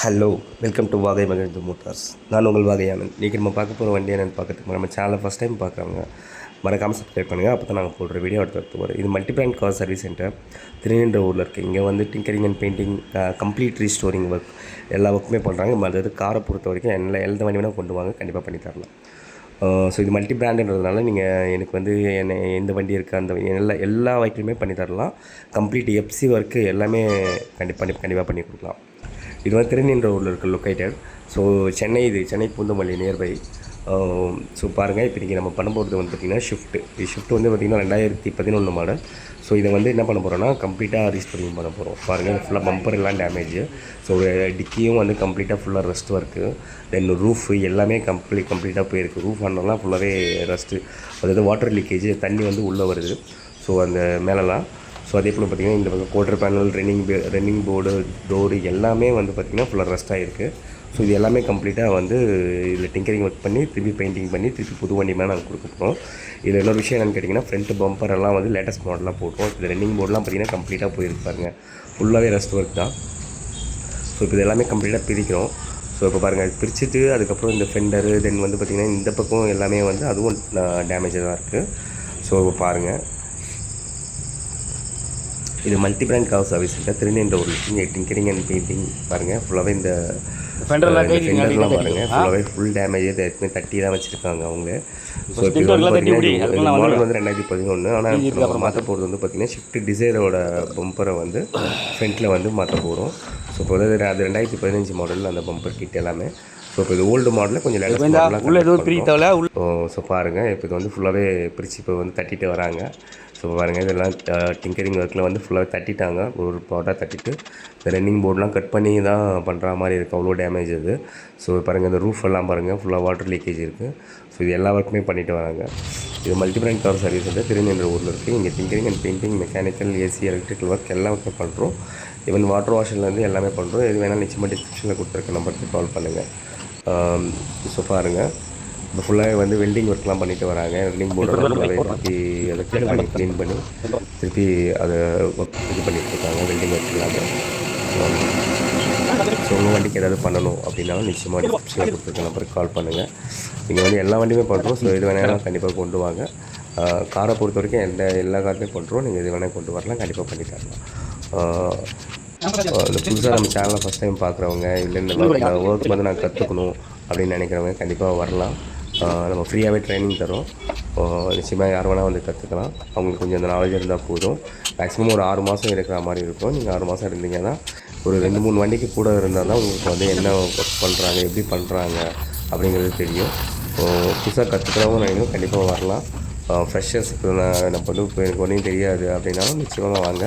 Hello, welcome to வாகை மகிழ்ந்து Motors. நான் உங்கள் வாகை ஆனந்த். இன்றைக்கி நம்ம பார்க்க போகிற வண்டி என்னென்னு பார்க்கறதுக்கு நம்ம சேனலை ஃபஸ்ட் டைம் பார்க்குறவங்க மறக்காமல் சப்ஸ்கிரைப் பண்ணுங்கள். அப்போ தான் நாங்கள் போடுற வீடியோ எடுத்து வரும். இது multi brand car service center திருநின்ற ஊரில் இருக்குது. இங்கே வந்து tinkering and painting, complete restoring work எல்லா ஒர்க்குமே பண்ணுறாங்க. அதாவது காரை பொறுத்த வரைக்கும் எந்த வண்டி வேணால் கொண்டு வாங்க, கண்டிப்பாக பண்ணி தரலாம். ஸோ இது மல்டி பிராண்டுன்றதுனால நீங்கள் எனக்கு வந்து எந்த வண்டி இருக்குது அந்த எல்லா வெஹிக்கிளுமே பண்ணி தரலாம். கம்ப்ளீட் எஃப்சி ஒர்க்கு எல்லாமே கண்டிப்பாக பண்ணி கொடுக்கலாம். இது வந்து திருநின்ற ஊரில் இருக்க located. So Chennai Poonamallee nearby. So பாருங்கள், இப்போ இன்றைக்கி நம்ம பண்ண போகிறது வந்து பார்த்திங்கன்னா ஷிஃப்ட் வந்து பார்த்திங்கன்னா 2011 மாடல். ஸோ இதை வந்து என்ன பண்ண போகிறோன்னா கம்ப்ளீட்டாக ரீஸ்டோரிங் பண்ண போகிறோம். பாருங்கள், ஃபுல்லாக பம்பர் எல்லாம் டேமேஜ். ஸோ டிக்கியும் வந்து கம்ப்ளீட்டாக ஃபுல்லாக ரஸ்ட் ஒர்க்கு. தென் ரூஃப் எல்லாமே கம்ப்ளீட்டாக போயிருக்கு. ரூஃப் ஆனலாம் ஃபுல்லாகவே ரஸ்ட்டு, அதாவது வாட்டர் லீக்கேஜ், தண்ணி வந்து உள்ளே வருது. ஸோ அந்த மேலெலாம். ஸோ அதே போல் பார்த்திங்கன்னா இந்த பக்கம் quarter panel, running board, door எல்லாமே வந்து பார்த்திங்கன்னா ஃபுல்லாக ரஸ்ட் ஆகிருக்கு. ஸோ இது எல்லாமே கம்ப்ளீட்டாக வந்து இதில் டிங்கரிங் ஒர்க் பண்ணி திருப்பி பெயிண்டிங் பண்ணி திருப்பி புது வண்டி மேலே நாங்கள் கொடுக்க போகிறோம். இதில் இன்னொரு விஷயம் என்னென்னு கேட்டிங்கன்னா, ஃப்ரண்ட் பம்பர் எல்லாம் வந்து லேட்டஸ்ட் மாடலாக போட்டோம். இது ரன்னிங் போர்டெலாம் பார்த்திங்கன்னா கம்ப்ளீட்டாக போயிருப்பாருங்க, ஃபுல்லாகவே ரஸ்ட் ஒர்க் தான். ஸோ இப்போ இது எல்லாமே கம்ப்ளீட்டாக பிரிக்கிறோம். ஸோ இப்போ பாருங்கள், பிரிச்சுட்டு அதுக்கப்புறம் இந்த ஃபெண்டரு, தென் வந்து பார்த்திங்கன்னா இந்த பக்கம் எல்லாமே வந்து அதுவும் டேமேஜாக தான் இருக்குது. ஸோ பாருங்கள், இது multi brand car service center திருநின்ற ஊரில் இங்கே டிங்கரிங் அண்ட் பெயிண்டிங். பாருங்கள், ஃபுல்லாகவே இந்த ஃபெண்டர்லாம் பாருங்கள், ஃபுல்லாகவே ஃபுல் டேமேஜ், எதுவுமே தட்டி தான் வச்சுருக்காங்க அவங்க. ஸோ இப்போ வந்து பார்த்திங்கன்னா மாடல் வந்து 2011. ஆனால் மாற்ற போகிறது வந்து பார்த்திங்கன்னா ஷிஃப்ட் டிசைரோட பம்பரை வந்து ஃப்ரண்ட்டில் வந்து மாற்ற போகிறோம். ஸோ இப்போ வந்து அது 2015 மாடலில் அந்த பம்பர் கிட் எல்லாமே. ஸோ இப்போ இது ஓல்டு மாடலில் கொஞ்சம் லேட்டஸ்ட் மாடலாக. ஸோ பாருங்கள், இப்போ இது வந்து ஃபுல்லாகவே பிரித்து இப்போ வந்து தட்டிட்டு வராங்க. ஸோ பாருங்கள், இதெல்லாம் டிங்கரிங் ஒர்க்கில் வந்து ஃபுல்லாக தட்டிட்டாங்க. ஒரு பாட்டாக தட்டிட்டு இந்த ரன்னிங் போர்டெலாம் கட் பண்ணி தான் பண்ணுற மாதிரி இருக்குது, அவ்வளோ டேமேஜ் அது. ஸோ பாருங்கள், இந்த ரூஃப் எல்லாம் பாருங்கள், ஃபுல்லாக வாட்டர் லீக்கேஜ் இருக்குது. ஸோ இது எல்லா ஒர்க்குமே பண்ணிட்டு வராங்க. இது மல்டி பிராண்ட் கார் சர்வீஸ் வந்து திருநின்ற ஊரில் இருக்குது. இங்கே tinkering and painting, mechanical, AC, electrical work எல்லா ஒர்க்கும் பண்ணுறோம். ஈவன் வாட்டர் வாஷர்லேருந்து எல்லாமே பண்ணுறோம். எது வேணாலும் நிச்சயமாக டிஸ்கிரிப்ஷனில் கொடுத்துருக்க நம்பருக்கு கால் பண்ணுங்கள். ஸோ பாருங்கள், இப்போ ஃபுல்லாக வந்து வெல்டிங் ஒர்க்லாம் பண்ணிட்டு வராங்க. வெல்டிங் போர்டோட ஃபுல்லாகவே திருப்பி அதை க்ளீன் பண்ணி திருப்பி அதை இது பண்ணிட்டு இருக்காங்க, வெல்டிங் ஒர்க் இல்லாமல். ஸோ உங்கள் வண்டிக்கு ஏதாவது பண்ணணும் அப்படின்னாலும் நிச்சயமாக டிஸ்கிரிப்ஷனில் கொடுத்துருக்க நம்பருக்கு கால் பண்ணுங்கள். நீங்கள் வந்து எல்லா வண்டியுமே பண்ணுறோம். ஸோ இது வேணாலும் கண்டிப்பாக கொண்டு வாங்க. காரை பொறுத்த வரைக்கும் எல்லா காருமே பண்ணுறோம். நீங்கள் இது வேணால் கொண்டு வரலாம், கண்டிப்பாக பண்ணி தரலாம். இந்த புதுசாக நம்ம சேனலை ஃபஸ்ட் டைம் பார்க்குறவங்க, இல்லை இந்த ஒர்க் வந்து நான் கற்றுக்கணும் அப்படின்னு நினைக்கிறவங்க கண்டிப்பாக வரலாம். நம்ம ஃப்ரீயாகவே ட்ரைனிங் தரோம். நிச்சயமாக யார் வேணால் வந்து கற்றுக்கலாம். அவங்களுக்கு கொஞ்சம் அந்த நாலேஜ் இருந்தால் போதும். மேக்ஸிமம் ஒரு 6 மாதம் இருக்கிற மாதிரி இருக்கும். நீங்கள் 6 மாதம் இருந்தீங்கன்னா ஒரு 2-3 வண்டிக்கு கூட இருந்தால் தான் உங்களுக்கு வந்து என்ன ஒர்க் பண்ணுறாங்க, எப்படி பண்ணுறாங்க அப்படிங்கிறது தெரியும். புதுசாக கற்றுக்கிறவங்க நினைக்கிறோம், கண்டிப்பாக வரலாம். ஃப்ரெஷர்ஸ் இப்போ நம்ம வந்து இப்போ எனக்கு ஒன்றும் தெரியாது அப்படின்னாலும் நிச்சயமாக வாங்க.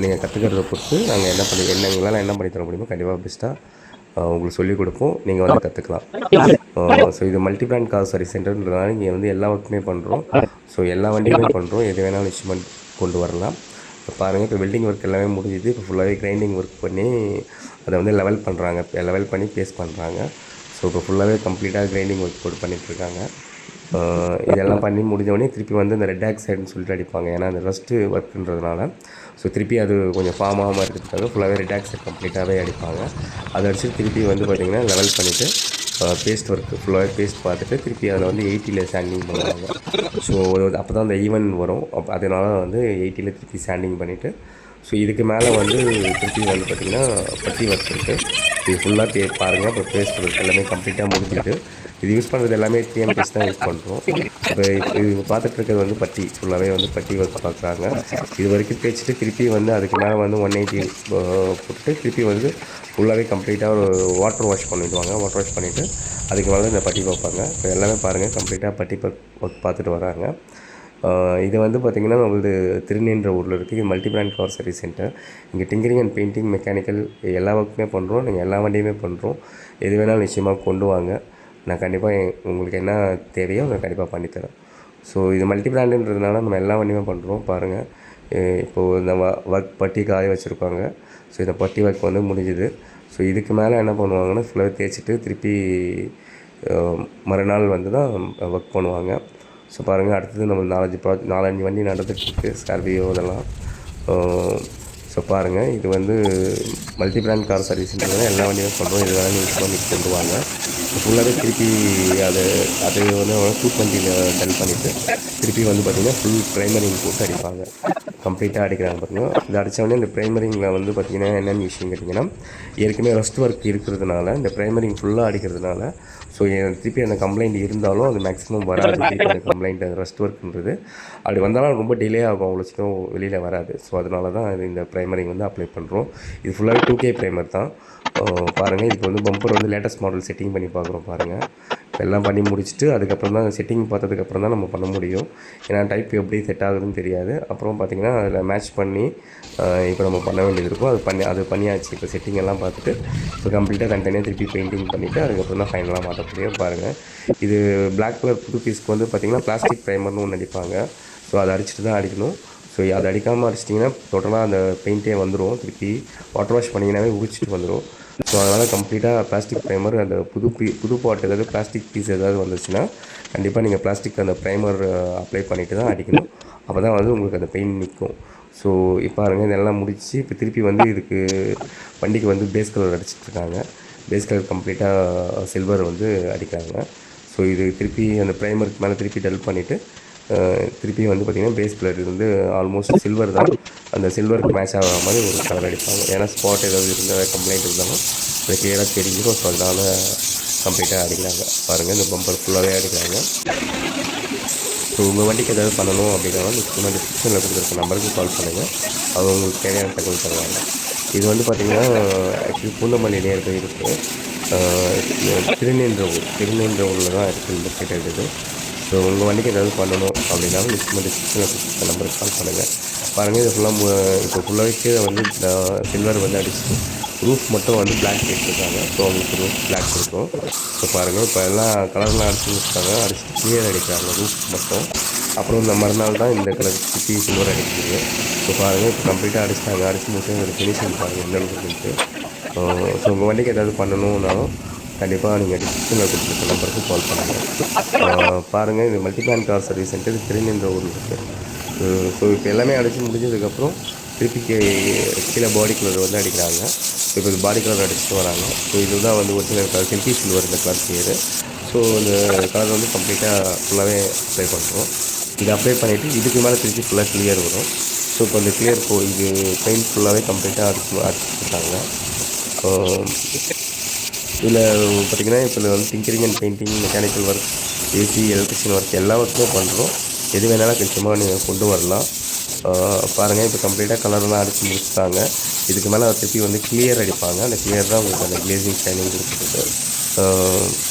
நீங்கள் கற்றுக்கிறத பொறுத்து நாங்கள் எங்களால் என்ன பண்ணி தர முடியுமோ கண்டிப்பாக பெஸ்ட்டாக உங்களுக்கு சொல்லிக் கொடுப்போம். நீங்கள் வந்து கற்றுக்கலாம். ஸோ இது மல்டி பிராண்ட் கார் சர்வீஸ் சென்டர்ன்றதுனால இங்கே வந்து எல்லா ஒர்க்குமே பண்ணுறோம். ஸோ எல்லா வண்டியுமே பண்ணுறோம். எது வேணாலும் நிச்சயமாக கொண்டு வரலாம். இப்போ பாருங்கள், இப்போ வெல்டிங் ஒர்க் எல்லாமே முடிஞ்சுது. இப்போ ஃபுல்லாகவே கிரைண்டிங் ஒர்க் பண்ணி அதை வந்து லெவல் பண்ணுறாங்க, லெவல் பண்ணி பேஸ்ட் பண்ணுறாங்க. ஸோ இப்போ ஃபுல்லாகவே கம்ப்ளீட்டாக கிரைண்டிங் ஒர்க் போட்டு பண்ணிகிட்ருக்காங்க. இதெல்லாம் பண்ணி முடிஞ்சவொடனே திருப்பி வந்து இந்த ரெட் ஆக்சைடுன்னு சொல்லிட்டு அடிப்பாங்க, ஏன்னா அந்த ரஸ்ட்டு ஒர்க்குன்றதுனால. ஸோ திருப்பி அது கொஞ்சம் ஃபார்ம் ஆகாமல் இருக்கிறதுக்காக ஃபுல்லாகவே ரெட் ஆக்சைடு கம்ப்ளீட்டாகவே அடிப்பாங்க. அதை அடிச்சுட்டு திருப்பி வந்து பார்த்திங்கன்னா லெவல் பண்ணிவிட்டு பேஸ்ட் ஒர்க்கு ஃபுல்லாகவே பேஸ்ட் பார்த்துட்டு திருப்பி அதில் வந்து 80 சாண்டிங் பண்ணுவாங்க. ஸோ அப்போ தான் அந்த ஈவன் வரும். அதனால் வந்து 80 திருப்பி சாண்டிங் பண்ணிவிட்டு, ஸோ இதுக்கு மேலே வந்து திருப்பி வந்து பார்த்திங்கன்னா பட்டி ஒர்க் இருக்குது. இது ஃபுல்லாக பாருங்கள். அப்புறம் பேஸ்ட் ஒர்க் எல்லாமே கம்ப்ளீட்டாக முடிஞ்சுது. இது யூஸ் பண்ணுறது எல்லாமே TMPS தான் யூஸ் பண்ணுறோம். இப்போ இது பார்த்துட்டு இருக்கிறது வந்து பட்டி, ஃபுல்லாகவே வந்து பட்டி ஒர்க் பார்க்குறாங்க. இது வரைக்கும் தேய்ச்சிட்டு திருப்பி வந்து அதுக்கு மேலே வந்து 180 போட்டுட்டு திருப்பி வந்து ஃபுல்லாகவே கம்ப்ளீட்டாக ஒரு வாட்டர் வாஷ் பண்ணிவிடுவாங்க. வாட்டர் வாஷ் பண்ணிவிட்டு அதுக்கு மேலே இந்த பட்டி பார்ப்பாங்க. இப்போ எல்லாமே பாருங்கள், கம்ப்ளீட்டாக பட்டி ஒர்க் பார்த்துட்டு வராங்க. இது வந்து பார்த்திங்கன்னா நம்மளது திருநின்ற ஊரில் இருக்குது. இது multi brand car service centre. இங்கே டிங்கரிங் அண்ட் பெயிண்டிங், மெக்கானிக்கல் எல்லா ஒர்க்குமே பண்ணுறோம். நீங்கள் எல்லா வண்டியுமே பண்ணுறோம். எது வேணாலும் நிச்சயமாக கொண்டு வாங்க. நான் கண்டிப்பாக உங்களுக்கு என்ன தேவையோ அதை கண்டிப்பாக பண்ணித்தரேன். ஸோ இது மல்டி பிராண்டுன்றதுனால நம்ம எல்லா வண்டியுமே பண்ணுறோம். பாருங்கள், இப்போது இந்த ஒர்க் பட்டி காய வச்சுருப்பாங்க. ஸோ இந்த பட்டி ஒர்க் வந்து முடிஞ்சுது. ஸோ இதுக்கு மேலே என்ன பண்ணுவாங்கன்னா ஃபுல்லாக தேய்ச்சிட்டு திருப்பி மறுநாள் வந்து தான் ஒர்க் பண்ணுவாங்க. ஸோ பாருங்கள், அடுத்தது நம்ம 4-5 வண்டி நடந்துகிட்ருக்கு, ஸ்கார்பியோ இதெல்லாம். ஸோ பாருங்கள், இது வந்து மல்டி பிராண்ட் கார் சர்வீஸ்ன்றதுனால எல்லா வண்டியுமே பண்ணுறோம். இது வேணால் நீங்கள் சும்மா மிக்ஸ் கொண்டு வாங்க. ஃபுல்லாகவே திருப்பி அது அது வந்து சூட் வண்டியில் டல் பண்ணிவிட்டு திருப்பி வந்து பார்த்திங்கன்னா ஃபுல் ப்ரைமரிங் போட்டு அடிப்பாங்க. கம்ப்ளீட்டாக அடிக்கிறாங்க பார்த்திங்கன்னா. இது அடித்தவொடனே இந்த ப்ரைமரிங்கில் வந்து பார்த்திங்கன்னா என்னென்ன விஷயம் கேட்டிங்கன்னா, ஏற்கனவே ரஸ்ட் ஒர்க் இருக்கிறதுனால இந்த ப்ரைமரிங் ஃபுல்லாக அடிக்கிறதுனால ஸோ திருப்பி அந்த கம்ப்ளைண்ட் இருந்தாலும் அது மேக்ஸிமம் வராது. திருப்பி அந்த கம்ப்ளைண்ட் ரஸ்ட் ஒர்க்ன்றது அப்படி வந்தாலும் ரொம்ப டிலே ஆகும், அவ்வளோ சீக்கிரம் வெளியில் வராது. ஸோ அதனால தான் இந்த ப்ரைமரிங் வந்து அப்ளை பண்ணுறோம். இது ஃபுல்லாகவே 2K ப்ரைமர் தான். பாருங்கள், இதுக்கு வந்து பம்பர் வந்து லேட்டஸ்ட் மாடல் செட்டிங் பண்ணி பார்க்குறோம் பாருங்கள். எல்லாம் பண்ணி முடிச்சுட்டு அதுக்கப்புறம் தான் செட்டிங் பார்த்ததுக்கப்புறம் தான் நம்ம பண்ண முடியும். ஏன்னா டைப் எப்படி செட் ஆகுதுன்னு தெரியாது. அப்புறம் பார்த்திங்கன்னா அதில் மேட்ச் பண்ணி இப்போ நம்ம பண்ண வேண்டியது இருக்கும். அது பண்ணியாச்சு. இப்போ செட்டிங் எல்லாம் பார்த்துட்டு இப்போ கம்ப்ளீட்டாக தனித்தனியாக திருப்பி பெயிண்டிங் பண்ணிவிட்டு அதுக்கப்புறம் தான் ஃபைனலாக மாட்டக்கூடிய பாருங்கள். இது பிளாக் கலர் புது பீஸ்க்கு வந்து பார்த்திங்கன்னா பிளாஸ்டிக் ப்ரைமர்னு ஒன்று அடிப்பாங்க. ஸோ அதை அடிச்சுட்டு தான் அடிக்கணும். ஸோ அதை அடிக்காமல் அடிச்சிட்டிங்கன்னா டோட்டலாக அந்த பெயிண்ட்டே வந்துடும். திருப்பி வாட்டர் வாஷ் பண்ணிங்கன்னாவே உரிச்சிட்டு வந்துடும். ஸோ அதனால் கம்ப்ளீட்டாக பிளாஸ்டிக் ப்ரைமர் அந்த புது பாட் ஏதாவது பிளாஸ்டிக் பீஸ் ஏதாவது வந்துச்சுன்னா கண்டிப்பாக நீங்கள் பிளாஸ்டிக் அந்த ப்ரைமர் அப்ளை பண்ணிவிட்டு தான் அடிக்கணும். அப்போ தான் வந்து உங்களுக்கு அந்த பெயிண்ட் நிற்கும். ஸோ இப்போ பாருங்கள், இதெல்லாம் முடிச்சு இப்போ திருப்பி வந்து இதுக்கு வண்டிக்கு வந்து பேஸ் கலர் அடிச்சிட்ருக்காங்க. பேஸ் கலர் கம்ப்ளீட்டாக சில்வர் வந்து அடிக்கிறாங்க. ஸோ இது திருப்பி அந்த ப்ரைமருக்கு மேலே திருப்பி டல் பண்ணிவிட்டு திருப்பி வந்து பார்த்திங்கன்னா பேஸ் கலர் இது வந்து ஆல்மோஸ்ட் சில்வர் தான். அந்த சில்வருக்கு மேட்ச் ஆகிற மாதிரி ஒரு கலர் அடிப்பாங்க. ஏன்னா ஸ்பாட் ஏதாவது இருந்தால் கம்ப்ளைண்ட் இருந்தாலும் அது கிளியராக தெரிஞ்சிடும். ஸோ அதனால் கம்ப்ளீட்டாக அடிக்கிறாங்க. பாருங்கள், இந்த பம்பர் ஃபுல்லாகவே அடிக்கிறாங்க. ஸோ உங்கள் வண்டிக்கு ஏதாவது பண்ணணும் அப்படின்னாலும் நிச்சயமாக டிஸ்கிரிப்ஷனில் கொடுத்துருக்க நம்பருக்கு கால் பண்ணுங்கள். அவங்க உங்களுக்கு தேவையான தகவல் தருவாங்க. இது வந்து பார்த்திங்கன்னா ஆக்சுவலி பூந்தமல்லி நியர்பை இருக்குது. திருநென்ற ஊரில் தான் இருக்குது இந்த கேட்டது இது. ஸோ உங்கள் வண்டிக்கு ஏதாவது பண்ணணும் அப்படின்னாலும் நிச்சயமாக டிஸ்கிரிப்ஷனில் கொடுத்துருக்க நம்பருக்கு கால் பண்ணுங்கள். பாருங்கள், இது ஃபுல்லாக இப்போ ஃபுல்லாகவே கீழே வந்து சில்வர் வந்து அடிச்சு ரூஃப் மட்டும் வந்து பிளாக் கேட்டிருக்காங்க. ஸோ அவங்களுக்கு ரூஃப் பிளாக் இருக்கும். ஸோ பாருங்கள், இப்போ எல்லாம் கலர்லாம் அடிச்சு முடிச்சிட்டாங்க. அடிச்சுட்டு கிளியர் அடிக்கிறாங்க ரூஃப் மட்டும். அப்புறம் இந்த மறுநாள் தான் இந்த கலர் சிப்பி சில்வர் அடிக்கிறது. ஸோ பாருங்கள், இப்போ கம்ப்ளீட்டாக அடிச்சிட்டாங்க. அடிச்சு முடிச்சு ஒரு ஃபினிஷிங் பாருங்கள் என்ன இருக்குன்ட்டு. ஸோ உங்கள் வண்டிக்கு ஏதாவது பண்ணணுன்னாலும் கண்டிப்பாக நீங்கள் டிஸ்கிரிப்ஷனில் கொடுத்துருக்க நம்பருக்கு கால் பண்ணுங்கள். பாருங்கள், இது மல்டிபிளான் கார் சர்வீஸ் சென்டர் திருநென்ற ஊரில் இருக்குது. ஸோ இப்போ எல்லாமே அடித்து முடிஞ்சதுக்கப்புறம் திருப்பி கீழே பாடி கலர் வந்து அடிக்கிறாங்க. இப்போ இது பாடி கலர் அடிச்சுட்டு வராங்க. ஸோ இதுதான் வந்து ஒரிஜினல் கலர் சில்கி சில்வர் இந்த கலர் கிளியரு. ஸோ இந்த கலர் வந்து கம்ப்ளீட்டாக ஃபுல்லாகவே அப்ளை பண்ணுறோம். இது அப்ளை பண்ணிவிட்டு இதுக்கு மேலே திருப்பி ஃபுல்லாக கிளியர் வரும். ஸோ இப்போ இந்த கிளியர் இது பெயிண்ட் ஃபுல்லாகவே கம்ப்ளீட்டாக அடிச்சுருக்காங்க. இதில் பார்த்திங்கன்னா இப்போ வந்து tinkering and painting, mechanical work, AC, electrician work எல்லா ஒர்க்குமே பண்ணுறோம். எது வேணாலும் நிச்சயமாக நீங்கள் கொண்டு வரலாம். பாருங்கள், இப்போ கம்ப்ளீட்டாக கலர்லாம் அடித்து முடிச்சுட்டாங்க. இதுக்கு மேலே திருப்பி வந்து கிளியர் அடிப்பாங்க. அந்த கிளியர் தான் உங்களுக்கு அந்த கிளேசிங் ஷைனிங் கொடுக்குறது.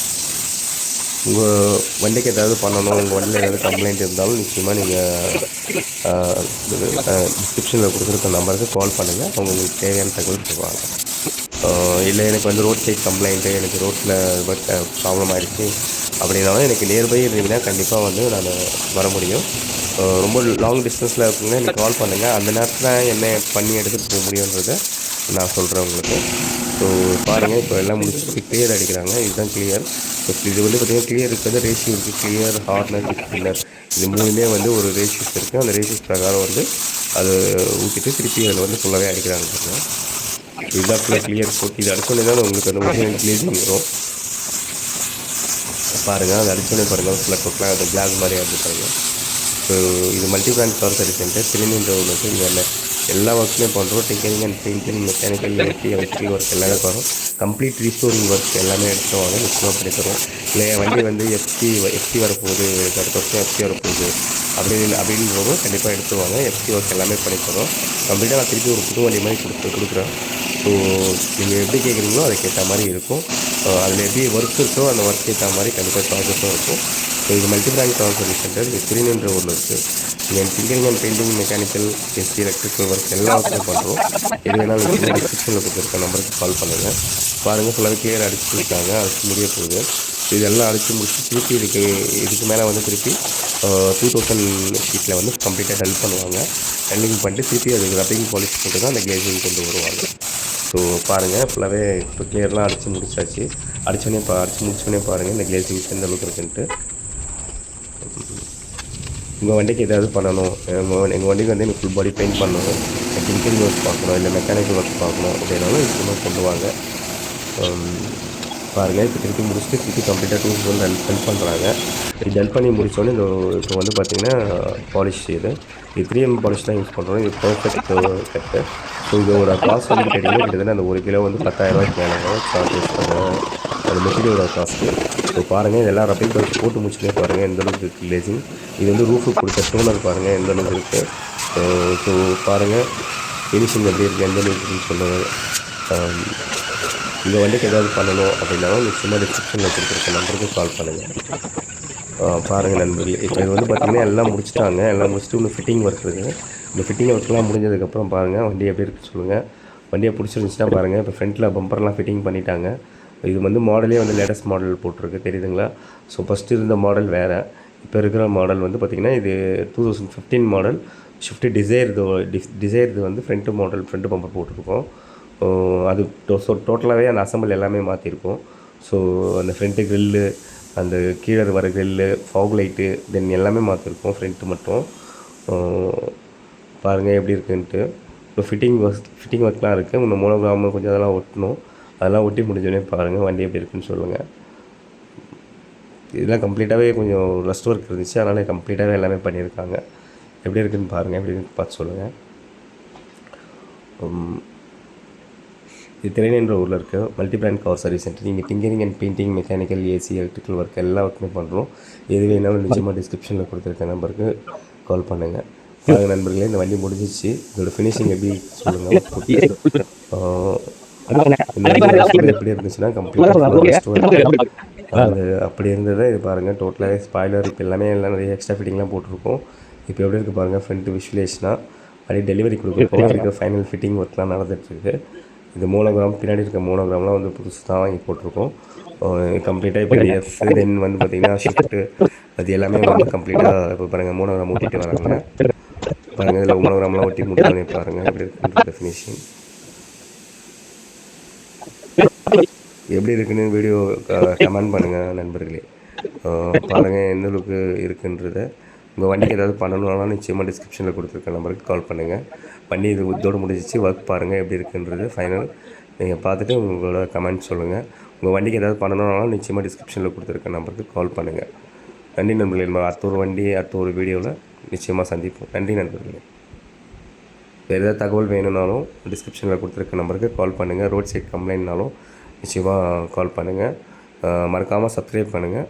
உங்கள் வண்டிக்கு ஏதாவது பண்ணணும், உங்கள் வண்டியில் ஏதாவது கம்ப்ளைண்ட் இருந்தாலும் நிச்சயமாக நீங்கள் டிஸ்கிரிப்ஷனில் கொடுத்துருக்க நம்பருக்கு கால் பண்ணுங்கள். அவங்க உங்களுக்கு தேவையான தகவல் தருவாங்க. இல்லை எனக்கு வந்து ரோட் சைட் கம்ப்ளைண்ட்டு, எனக்கு ரோட்டில் ப்ராப்ளம் ஆகிடுச்சு அப்படின்னாலும் எனக்கு நியர்பை இருந்தீங்கன்னா கண்டிப்பாக வந்து நான் வர முடியும். ரொம்ப லாங் டிஸ்டன்ஸில் இருக்குங்க, எனக்கு கால் பண்ணுங்கள். அந்த நேரத்தில் என்ன பண்ணி எடுத்துகிட்டு போக முடியுன்றதை நான் சொல்கிறேன் உங்களுக்கு. ஸோ பாருங்கள், இப்போ எல்லாம் முடிச்சுட்டு கிளியர் அடிக்கிறாங்க. இதுதான் கிளியர். ஸோ இது வந்து பார்த்திங்கன்னா கிளியர் இருக்கிறது ரேஷியோ இருக்குது. கிளியர், ஹார்ட்னர், கிளியர் இது மூணுமே வந்து ஒரு ரேஷியோஸ் இருக்குது. அந்த ரேஷியோஸ் பிரகாரம் வந்து அது ஊற்றிட்டு திருப்பி அதில் வந்து ஃபுல்லாகவே அடிக்கிறாங்க பாருங்கள். இதுதான் ஃபுல்லாக கிளியர் போட்டு இது அடிச்சோடனே தான் உங்களுக்கு அந்த ஒரிஜினல் கிளேசிங் வரும். பாருங்கள், அது அடிச்சோடனே பாருங்கள் ஃபுல்லாக டோட்டலாக அது கிளாஸ் மாதிரி அடிச்சு பாருங்கள். ஸோ இது multi brand car service center திருநென்ற ஊரில் இங்கே எல்லா ஒர்க்குமே பண்ணுறோம். Tinkering and painting, mechanical, electrical work எல்லாமே பண்ணுறோம். கம்ப்ளீட் ரீஸ்டோரிங் ஒர்க் எல்லாமே எடுத்துகிட்டு வாங்க, நிச்சயமாக பண்ணி தருவோம். இல்லை என் வண்டி வந்து எஃப்சி வரப்போகுது, அடுத்த வருஷம் எஃப்சி வரப்போகுது அப்படின்றவங்க கண்டிப்பாக எடுத்துவாங்க. எஃப்சி ஒர்க் எல்லாமே பண்ணி தரோம். கம்ப்ளீட்டாக நான் திருப்பி ஒரு புது வண்டி மாதிரி கொடுக்குறேன். ஸோ நீங்கள் எப்படி கேட்குறீங்களோ அதுக்கேற்ற மாதிரி இருக்கும். அதில் எப்படி ஒர்க் இருக்கோ அந்த ஒர்க் ஏற்ற மாதிரி கண்டிப்பாக சார்ஜஸும் இருக்கும். ஸோ இது multi brand car service center இது திருநென்ற ஊரில் இருக்குது. நீங்கள் டிங்கரிங் அண்ட் பெயிண்டிங், மெக்கானிக்கல், எஸ்சி, எலக்ட்ரிக்கல் ஒர்க் எல்லா ஒர்க்கும் பண்ணுறோம். எது வேணாலும் டிஸ்கிரிப்ஷனில் கொடுத்துருக்க நம்பருக்கு கால் பண்ணுங்கள். பாருங்கள், ஃபுல்லாகவே கிளியர் அடிச்சுட்டு இருக்காங்க. அடிச்சு முடிய போகுது. இதெல்லாம் அடித்து முடிச்சு திருப்பி இதுக்கு மேலே வந்து திருப்பி 2000 ஷீட்டில் வந்து கம்ப்ளீட்டாக டல் பண்ணுவாங்க. டல்லிங் பண்ணிட்டு திருப்பி அதுக்கு ரப்பிங் பாலிஷ் போட்டு தான் அந்த கிளேசிங் கொண்டு வருவாங்க. ஸோ பாருங்கள், ஃபுல்லாகவே இப்போ கிளியர்லாம் அடித்து முடிச்சாச்சு. அடித்து முடிச்சோடனே பாருங்கள் இந்த கிளேசிங் எந்த அளவுக்கு இருக்குன்ட்டு. உங்கள் வண்டிக்கு ஏதாவது பண்ணணும், எங்கள் வண்டிக்கு வந்து எனக்கு ஃபுல் பாடி பெயிண்ட் பண்ணணும், டிங்கரிங் ஒர்க் பார்க்கணும், இல்லை மெக்கானிக்கல் ஒர்க் பார்க்கணும் அப்படின்னாலும் நிச்சயமாக கொண்டு வாங்க. பாருங்கள், இப்போ திருப்பி முடிச்சுட்டு திருப்பி கம்ப்ளீட்டாக டூல்ஸ் வந்து டல் பண்ணுறாங்க. இது டல் பண்ணி முடித்தோடனே இந்த இப்போ வந்து பார்த்திங்கன்னா பாலிஷ் இது 3M பாலிஷ் தான் யூஸ் பண்ணுறோம். இது பர்ஃபெக்ட் கட்டு. ஸோ இதோட காஸ்ட் வந்து கேட்டிங்கன்னா கிட்டத்தட்ட அந்த 1 கிலோ வந்து 10,000 மேலே சார்ஜஸ் அந்த மெட்டீரியலோட காஸ்ட்டு. ஸோ பாருங்கள், இதெல்லாம் ரப்பிங் பவுச் போட்டு முடிச்சுட்டே பாருங்கள் எந்த அளவுக்கு இருக்குது கிளேசிங். இது வந்து ரூஃபுக்கு கொடுத்த டோனர் பாருங்கள் எந்த அளவுக்கு இருக்குது. ஸோ பாருங்கள் ஃபினிஷிங் எப்படி இருக்குது, எந்த அளவுக்கு இருக்குன்னு சொல்லுங்கள். இந்த வண்டிக்கு ஏதாவது பண்ணணும் அப்படின்னாலும் நிச்சயமாக டிஸ்கிரிப்ஷனில் கொடுத்துருக்க நம்பருக்கு கால் பண்ணுங்கள். பாருங்கள் நண்பர்களே, இப்போ இது வந்து பார்த்திங்கன்னா எல்லாம் முடிச்சுட்டாங்க. எல்லாம் முடிச்சுட்டு இன்னும் ஃபிட்டிங் ஒர்க் இருக்குது. இந்த ஃபிட்டிங் ஒர்க்லாம் முடிஞ்சதுக்கப்புறம் பாருங்கள் வண்டி எப்படி இருக்குது சொல்லுங்கள். வண்டியை பிடிச்சிருந்துச்சுன்னா பாருங்கள். இப்போ ஃப்ரண்ட்டில் பம்பர்லாம் ஃபிட்டிங் பண்ணிட்டாங்க. இது வந்து மாடலே வந்து லேட்டஸ்ட் மாடல் போட்டிருக்கு, தெரியுதுங்களா? ஸோ ஃபஸ்ட்டு இருந்த மாடல் வேறு, இப்போ இருக்கிற மாடல் வந்து பார்த்திங்கன்னா இது 2015 மாடல் ஷிஃப்ட் டிசைர் வந்து ஃப்ரண்ட்டு மாடல், ஃப்ரண்ட்டு பம்பர் போட்டிருக்கோம். அது டோட்டலாகவே அந்த அசம்பிள் எல்லாமே மாற்றிருக்கோம். ஸோ அந்த ஃப்ரண்ட்டு க்ரில்லு, அந்த கீழே வர க்ரில்லு, ஃபாக் லைட்டு, தென் எல்லாமே மாற்றிருக்கோம் ஃப்ரண்ட்டு மட்டும். பாருங்கள் எப்படி இருக்குன்ட்டு. இப்போ ஃபிட்டிங் ஒர்க்லாம் இருக்குது. இன்னும் மோனோகிராம் கொஞ்சம் அதெல்லாம் ஒட்டணும். அதெல்லாம் ஒட்டி முடிஞ்சோடனே பாருங்கள் வண்டி எப்படி இருக்குன்னு சொல்லுங்கள். இதெல்லாம் கம்ப்ளீட்டாகவே கொஞ்சம் ரஸ்ட் ஒர்க் இருந்துச்சு, அதனால் கம்ப்ளீட்டாகவே எல்லாமே பண்ணியிருக்காங்க. எப்படி இருக்குதுன்னு பாருங்கள், எப்படி இருக்குன்னு பார்த்து சொல்லுங்கள். இது திரையன்ற ஊரில் இருக்க multi brand car service center. நீங்கள் tinkering and painting, mechanical, AC, electrical work எல்லா ஒர்க்குமே பண்ணுறோம். எது வேணாலும் நிச்சயமாக டிஸ்கிரிப்ஷனில் கொடுத்துருக்க நம்பருக்கு கால் பண்ணுங்கள். வாங்க நண்பர்களே, இந்த வண்டி முடிஞ்சிச்சு. இதோட ஃபினிஷிங் எப்படி சொல்லுங்கள். எப்படி இருந்துச்சுன்னா கம்ப்ளீட்டாக அது அப்படி இருந்தது. இது பாருங்கள், டோட்டலாகவே ஸ்பாய்லர் இப்போ எல்லாமே நிறைய எக்ஸ்ட்ரா ஃபிட்டிங்லாம் போட்டிருக்கோம். இப்போ எப்படி இருக்குது பாருங்கள், ஃப்ரண்ட் விஷுவலேஷனாக அப்படியே டெலிவரி கொடுக்குறோம். இருக்கிற ஃபைனல் ஃபிட்டிங் ஒர்க்லாம் நடந்துகிட்ருக்கு. இது மோனோகிராம், பின்னாடி இருக்க மோனோகிராம்லாம் வந்து புதுசு தான் வாங்கி போட்டிருக்கோம். கம்ப்ளீட்டாக இப்போ எஃப் தென் வந்து பார்த்திங்கன்னா ஷிஃப்ட்டு அது எல்லாமே வந்து கம்ப்ளீட்டாக இப்போ பாருங்கள் மோனோகிராம் ஓட்டிகிட்டு வராங்க. பாருங்கள், இதில் மோனோகிராம்லாம் ஒட்டி முடிச்சோடனே பாருங்கள் எப்படி இருக்குன்ற ஃபினிஷிங் எப்படி இருக்குன்னு வீடியோ கமெண்ட் பண்ணுங்கள் நண்பர்களே. பாருங்கள் எந்த அளவுக்கு இருக்குன்றத. உங்கள் வண்டிக்கு ஏதாவது பண்ணணும்னாலும் நிச்சயமாக டிஸ்கிரிப்ஷனில் கொடுத்துருக்க நம்பருக்கு கால் பண்ணுங்கள். வண்டி இது இதோடு முடிஞ்சிச்சு. ஒர்க் பாருங்கள் எப்படி இருக்குன்றது ஃபைனல். நீங்கள் பார்த்துட்டு உங்களோட கமெண்ட் சொல்லுங்கள். உங்கள் வண்டிக்கு ஏதாவது பண்ணணும்னாலும் நிச்சயமாக டிஸ்கிரிப்ஷனில் கொடுத்துருக்க நம்பருக்கு கால் பண்ணுங்கள். நன்றி நண்பர்களே. நம்ம அடுத்த ஒரு வீடியோவில் நிச்சயமாக சந்திப்போம். நன்றி நண்பர்களே. வேறு ஏதாவது தகவல் வேணும்னாலும் டிஸ்கிரிப்ஷனில் கொடுத்துருக்க நம்பருக்கு கால் பண்ணுங்கள். ரோட் சைட் கம்ப்ளைண்ட்னாலும் நிச்சயமாக கால் பண்ணுங்கள். மறக்காமல் சப்ஸ்கிரைப் பண்ணுங்கள்.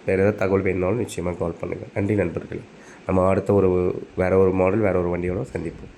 வேறு ஏதாவது தகவல் வேணும்னாலும் நிச்சயமாக கால் பண்ணுங்கள். நன்றி நண்பர்களே. நம்ம அடுத்த வேறு ஒரு மாடல், வேறு ஒரு வண்டியோடு சந்திப்போம்.